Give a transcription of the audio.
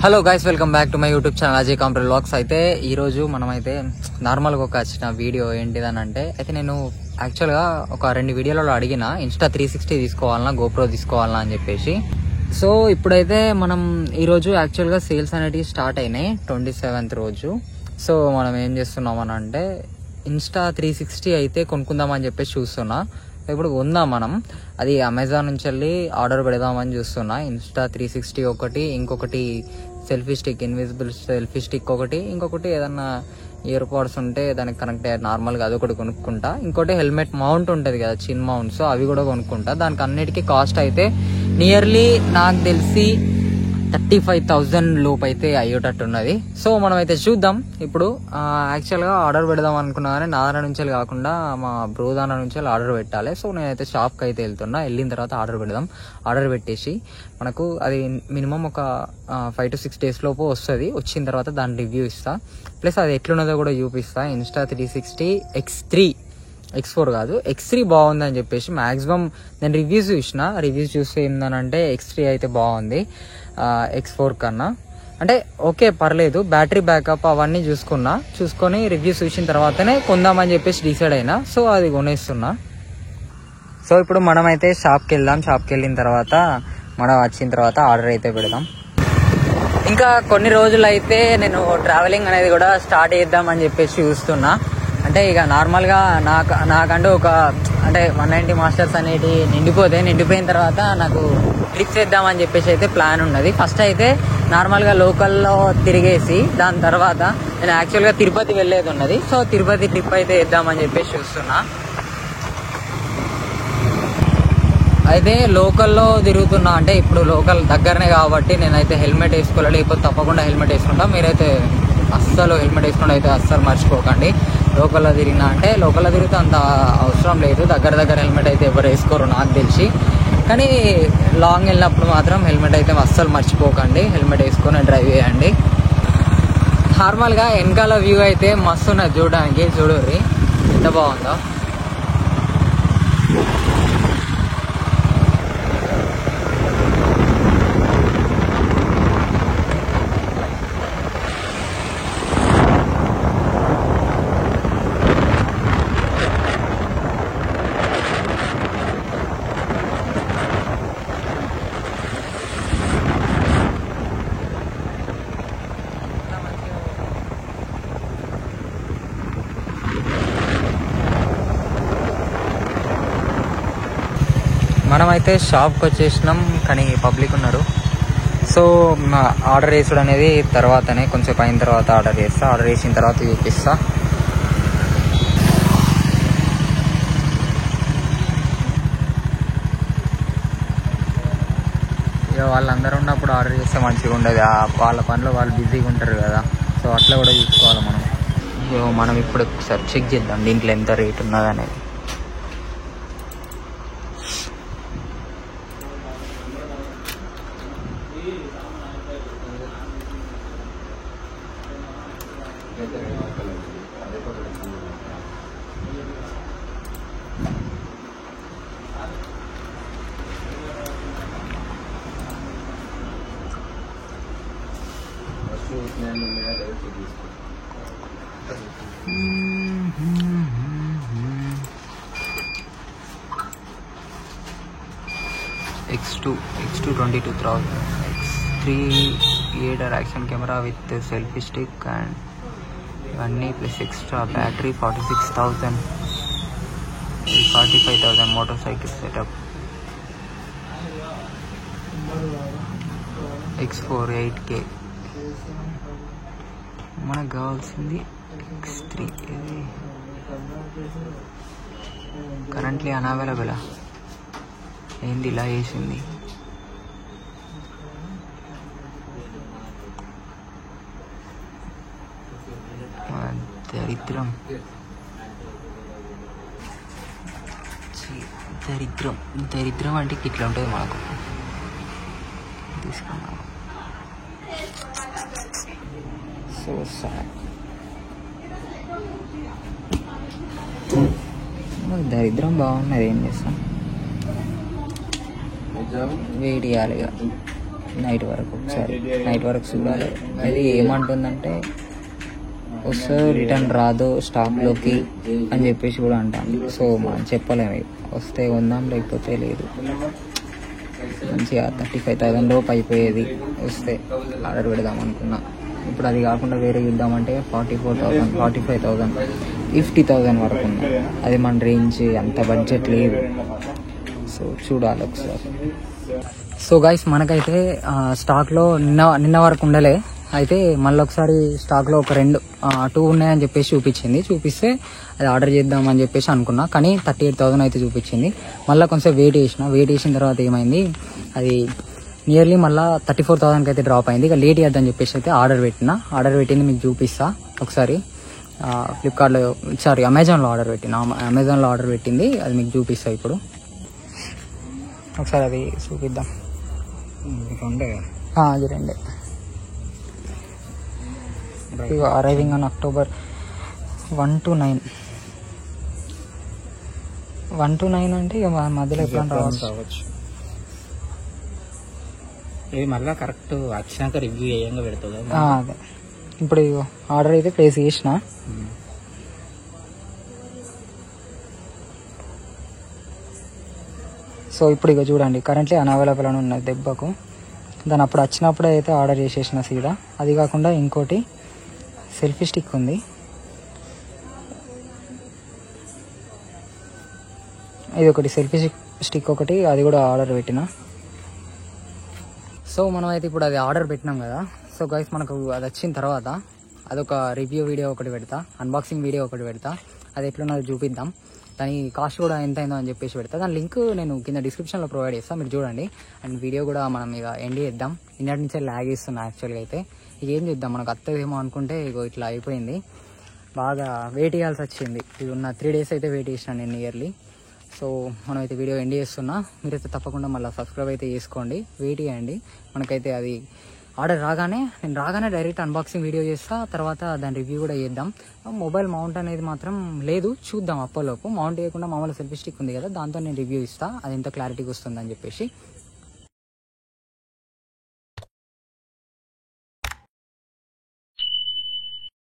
Hello guys, welcome back to my YouTube channel Ajay computer vlogs. అయితే ఈరోజు మనమైతే నార్మల్గా ఒక వచ్చిన వీడియో ఏంటిదని అంటే, అయితే నేను యాక్చువల్గా ఒక 2 వీడియోలలో అడిగిన ఇన్స్టా 360 తీసుకోవాలన్నా గోప్రో తీసుకోవాలన్నా అని చెప్పేసి. సో ఇప్పుడైతే మనం ఈరోజు యాక్చువల్గా సేల్స్ అనేటివి స్టార్ట్ అయినాయి 27th రోజు. సో మనం ఏం చేస్తున్నామని అంటే ఇన్స్టా 360 అయితే కొనుక్కుందామని చెప్పేసి చూస్తున్నా. ఇప్పుడు కొందాం మనం, అది అమెజాన్ నుంచి వెళ్ళి ఆర్డర్ పెడదామని చూస్తున్నా. ఇన్స్టా 360 ఒకటి, ఇంకొకటి selfie stick, invisible selfie stick ఒకటి, ఇంకొకటి ఏదన్నా ఇయర్ పాడ్స్ ఉంటే దానికి కనెక్ట్ అయ్యారు నార్మల్గా అది ఒకటి కొనుక్కుంటా. ఇంకోటి హెల్మెట్ మౌంట్ ఉంటుంది కదా, చిన్ మౌంట్, సో అవి కూడా కొనుక్కుంటా. దానికి అన్నిటికీ కాస్ట్ అయితే నియర్లీ నాకు తెలిసి 35,000 లోపు అయితే అయ్యేటట్టున్నది. సో మనం అయితే చూద్దాం. ఇప్పుడు యాక్చువల్గా ఆర్డర్ పెడదాం అనుకున్నా కానీ నా దాని నుంచి కాకుండా మా బ్రో దాని నుంచి ఆర్డర్ పెట్టాలి. సో నేనైతే షాప్కి అయితే వెళ్తున్నా. వెళ్ళిన తర్వాత ఆర్డర్ పెడదాం. ఆర్డర్ పెట్టేసి మనకు అది మినిమం ఒక 5 to 6 days లోపు వస్తుంది. వచ్చిన తర్వాత దాని రివ్యూ ఇస్తా, ప్లస్ అది ఎట్లున్నదో కూడా చూపిస్తా. ఇన్స్టా 360 X4 కాదు, X3 బాగుందని చెప్పేసి మ్యాక్సిమం నేను రివ్యూస్ చూసిన. రివ్యూస్ చూస్తే ఏందనంటే X3 అయితే బాగుంది X4 కన్నా. అంటే ఓకే పర్లేదు, బ్యాటరీ బ్యాకప్ అవన్నీ చూసుకొని రివ్యూస్ చూసిన తర్వాతనే కొందామని చెప్పేసి డిసైడ్ అయినా. సో అది కొనేస్తున్నా. సో ఇప్పుడు మనమైతే షాప్కి వెళ్దాం. షాప్కి వెళ్ళిన తర్వాత మనం వచ్చిన తర్వాత ఆర్డర్ అయితే పెడదాం. ఇంకా కొన్ని రోజులు అయితే నేను ట్రావెలింగ్ అనేది కూడా స్టార్ట్ చేద్దామని చెప్పేసి చూస్తున్నా. అంటే ఇక నార్మల్గా నాకంటూ ఒక అంటే 190 మాస్టర్స్ అనేటి నిండిపోయిన తర్వాత నాకు ట్రిప్స్ వేద్దామని చెప్పేసి అయితే ప్లాన్ ఉన్నది. ఫస్ట్ అయితే నార్మల్గా లోకల్లో తిరిగేసి దాని తర్వాత నేను యాక్చువల్గా తిరుపతి వెళ్ళేది ఉన్నది. సో తిరుపతి ట్రిప్ అయితే వేద్దామని చెప్పేసి చూస్తున్నా. అయితే లోకల్లో తిరుగుతున్నా, అంటే ఇప్పుడు లోకల్ దగ్గరనే కాబట్టి నేనైతే హెల్మెట్ వేసుకోవాలి, లేకపోతే తప్పకుండా హెల్మెట్ వేసుకుంటా. మీరైతే అస్సలు హెల్మెట్ వేసుకుంటే అయితే అస్సలు మర్చిపోకండి. లోకల్లో తిరిగినా అంటే లోకల్లో తిరిగితే అంత అవసరం లేదు, దగ్గర హెల్మెట్ అయితే ఎవరు వేసుకోరు నాకు తెలిసి. కానీ లాంగ్ వెళ్ళినప్పుడు మాత్రం హెల్మెట్ అయితే అస్సలు మర్చిపోకండి, హెల్మెట్ వేసుకొని డ్రైవ్ చేయండి. నార్మల్గా వెనకాల వ్యూ అయితే మస్తు ఉన్నది చూడడానికి, చూడుర్రి ఎంత బాగుందో. మనమైతే షాప్కి వచ్చేసినాం, కానీ పబ్లిక్ ఉన్నారు. సో ఆర్డర్ వేసుడు అనేది తర్వాతనే, కొంచెం అయిన తర్వాత ఆర్డర్ చేస్తా. ఆర్డర్ చేసిన తర్వాత చూపిస్తా. ఇక వాళ్ళందరూ ఉన్నప్పుడు ఆర్డర్ చేస్తే మంచిగా ఉండదు, వాళ్ళ పనిలో వాళ్ళు బిజీగా ఉంటారు కదా. సో అట్లా కూడా చూసుకోవాలి మనం. మనం ఇప్పుడు ఒకసారి చెక్ చేద్దాం దీంట్లో ఎంత రేట్ ఉన్నది అనేది. X2 22,000, X3 8 action camera with selfie stick and ఇవన్నీ plus extra battery 46,000, 45,000 motor cycle setup. X4 8K. మనకు కావాల్సింది X3. Currently unavailable. ఏంది ఇలా వేసింది? దరిద్రం అంటే ఇట్లా ఉంటుంది మనకు. తీసుకున్నాం. సో సార్ దరిద్రం బాగున్నది, ఏం చేస్తాం, వెయిట్ చేయాలి ఇక. నైట్ వరకు ఒకసారి నైట్ వరకు చూడాలి. అది ఏమంటుందంటే వస్తే రిటర్న్ రాదు స్టాక్లోకి అని చెప్పేసి కూడా అంటాను. సో మనం చెప్పలేము, వస్తే కొందాం లేకపోతే లేదు. మంచిగా 35,000 లోపు అయిపోయేది వస్తే ఆర్డర్ పెడదాం అనుకున్నా. ఇప్పుడు అది కాకుండా వేరే చూద్దామంటే 44,000, 45,000, 50,000 వరకు ఉన్నాయి. అది మన రేంజ్, అంత బడ్జెట్ లేదు. సో చూడాలి ఒకసారి. సో గైస్ మనకైతే స్టాక్లో నిన్న వరకు ఉండలే, అయితే మళ్ళీ ఒకసారి స్టాక్లో ఒక 2 ఉన్నాయని చెప్పేసి చూపిస్తే అది ఆర్డర్ చేద్దామని చెప్పేసి అనుకున్నా. కానీ 38,000 అయితే చూపించింది. మళ్ళీ కొంచెం వెయిట్ చేసిన తర్వాత ఏమైంది, అది నియర్లీ మళ్ళీ 34,000కి అయితే డ్రాప్ అయింది. ఇక లేట్ చేద్దామని చెప్పేసి అయితే ఆర్డర్ పెట్టింది మీకు చూపిస్తా ఒకసారి. ఫ్లిప్కార్ట్లో అమెజాన్లో ఆర్డర్ పెట్టింది, అది మీకు చూపిస్తా ఇప్పుడు. ఒకసారి అది చూపిద్దాం. అది 2 ఇక arriving on October 1 to 9. 1 to 9 అంటే ఇక మధ్యలో ఎప్పుడైనా రావచ్చు. ఇది మళ్ళీ కరెక్ట్ వచ్చినాక రివ్యూ ఏయంగా పెడుతుంది. అదే ఇప్పుడు ఆర్డర్ అయితే ప్లేస్ చేసిన. సో ఇప్పుడు ఇక చూడండి, కరెంట్లీ అన్అవైలబుల్ అని ఉన్నది దెబ్బకు. దాని అప్పుడు వచ్చినప్పుడే అయితే ఆర్డర్ చేసేసిన సీదా. అది కాకుండా ఇంకోటి సెల్ఫీ స్టిక్ ఉంది, ఇది ఒకటి సెల్ఫీ స్టిక్ ఒకటి, అది కూడా ఆర్డర్ పెట్టిన. సో మనం అయితే ఇప్పుడు అది ఆర్డర్ పెట్టినాం కదా. సో గైస్ మనకు అది వచ్చిన తర్వాత అదొక రివ్యూ వీడియో ఒకటి పెడతా, అన్బాక్సింగ్ వీడియో ఒకటి పెడతా. అది ఎట్లున్నదో చూపిద్దాం. దాని కాస్ట్ కూడా ఎంత అయిందో అని చెప్పేసి పెడతా. దాని లింక్ నేను కింద డిస్క్రిప్షన్లో ప్రొవైడ్ చేస్తాను, మీరు చూడండి. అండ్ వీడియో కూడా మనం ఇక ఎండ్ చేద్దాం. ఇన్నటి నుంచే ల్యాగ్ ఇస్తున్నా యాక్చువల్గా. అయితే ఇక ఏం చేద్దాం, మనకు అత్తదేమో అనుకుంటే ఇగో ఇట్లా అయిపోయింది. బాగా వెయిట్ చేయాల్సి వచ్చింది. ఇది ఉన్న 3 days అయితే వెయిట్ చేసినా నేను నియర్లీ. సో మనమైతే వీడియో ఎండ్ చేస్తున్నా. మీరైతే తప్పకుండా మళ్ళీ సబ్స్క్రైబ్ అయితే చేసుకోండి, వెయిట్ చేయండి. మనకైతే అది ఆర్డర్ నేను రాగానే డైరెక్ట్ అన్బాక్సింగ్ వీడియో చేస్తా, తర్వాత దాని రివ్యూ కూడా చేద్దాం. మొబైల్ మౌంట్ అనేది మాత్రం లేదు, చూద్దాం అప్పలోపు. మౌంట్ చేయకుండా మామూలు సెల్ఫీ స్టిక్ ఉంది కదా, దాంతో నేను రివ్యూ ఇస్తా, అది ఎంత క్లారిటీగా వస్తుందని చెప్పేసి.